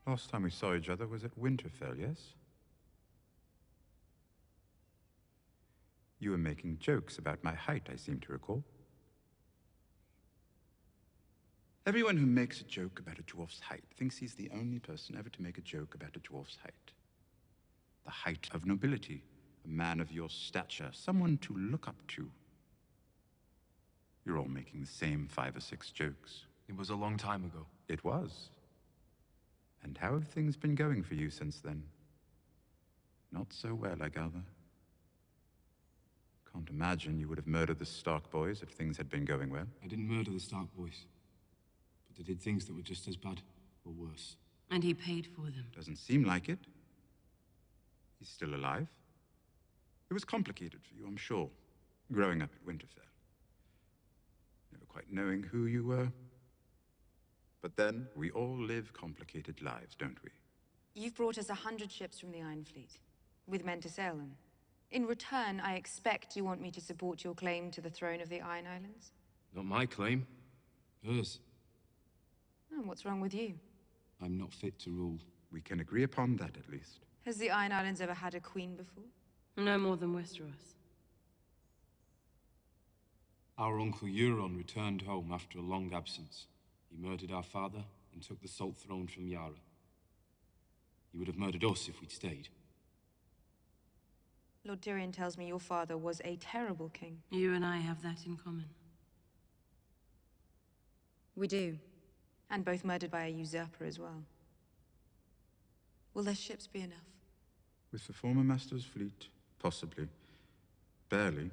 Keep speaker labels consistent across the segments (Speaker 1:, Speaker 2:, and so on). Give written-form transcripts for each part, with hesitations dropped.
Speaker 1: Last time we saw each other was at Winterfell, yes? You were making jokes about my height, I seem to recall. Everyone who makes a joke about a dwarf's height thinks he's the only person ever to make a joke about a dwarf's height. The height of nobility, a man of your stature, someone to look up to. You're all making the same 5 or 6 jokes.
Speaker 2: It was a long time ago.
Speaker 1: It was. And how have things been going for you since then? Not so well, I gather. Can't imagine you would have murdered the Stark boys if things had been going well.
Speaker 2: I didn't murder the Stark boys, but I did things that were just as bad, or worse.
Speaker 3: And he paid for them.
Speaker 1: Doesn't seem like it. He's still alive. It was complicated for you, I'm sure, growing up at Winterfell. Never quite knowing who you were. But then, we all live complicated lives, don't we?
Speaker 4: You've brought us 100 ships from the Iron Fleet, with men to sail them. In return, I expect you want me to support your claim to the throne of the Iron Islands?
Speaker 2: Not my claim. Hers.
Speaker 4: And what's wrong with you?
Speaker 2: I'm not fit to rule.
Speaker 1: We can agree upon that, at least.
Speaker 4: Has the Iron Islands ever had a queen before?
Speaker 3: No more than Westeros.
Speaker 2: Our uncle Euron returned home after a long absence. He murdered our father and took the Salt Throne from Yara. He would have murdered us if we'd stayed.
Speaker 4: Lord Tyrion tells me your father was a terrible king.
Speaker 3: You and I have that in common.
Speaker 4: We do. And both murdered by a usurper as well. Will their ships be enough?
Speaker 1: With the former Master's fleet, possibly. Barely.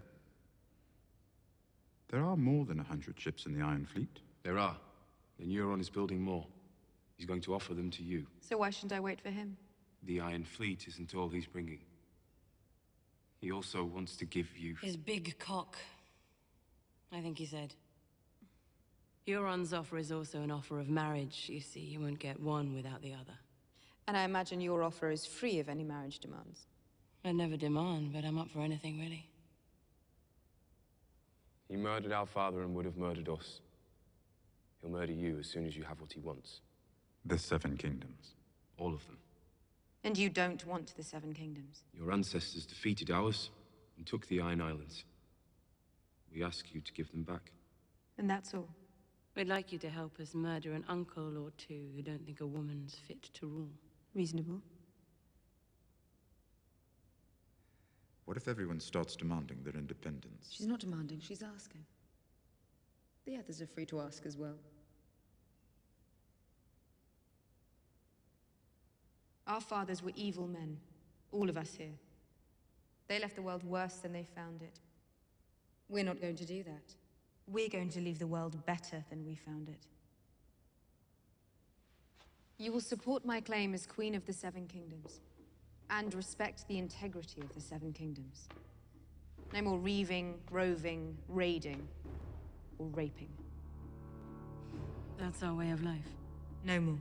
Speaker 1: There are more than 100 ships in the Iron Fleet.
Speaker 2: There are. And Euron is building more. He's going to offer them to you.
Speaker 4: So why shouldn't I wait for him?
Speaker 2: The Iron Fleet isn't all he's bringing. He also wants to give you...
Speaker 3: His big cock, I think he said. Euron's offer is also an offer of marriage. You see, you won't get one without the other.
Speaker 4: And I imagine your offer is free of any marriage demands.
Speaker 3: I never demand, but I'm up for anything, really.
Speaker 2: He murdered our father and would have murdered us. He'll murder you as soon as you have what he wants.
Speaker 1: The 7 Kingdoms.
Speaker 2: All of them.
Speaker 4: And you don't want the 7 Kingdoms?
Speaker 2: Your ancestors defeated ours and took the Iron Islands. We ask you to give them back.
Speaker 4: And that's all?
Speaker 3: We'd like you to help us murder an uncle or two who don't think a woman's fit to rule.
Speaker 4: Reasonable.
Speaker 1: What if everyone starts demanding their independence?
Speaker 5: She's not demanding, she's asking. The others are free to ask as well.
Speaker 4: Our fathers were evil men. All of us here. They left the world worse than they found it.
Speaker 5: We're not going to do that.
Speaker 4: We're going to leave the world better than we found it. You will support my claim as Queen of the 7 Kingdoms, and respect the integrity of the 7 Kingdoms. No more reaving, roving, raiding, or raping.
Speaker 3: That's our way of life.
Speaker 4: No more.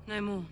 Speaker 3: No more.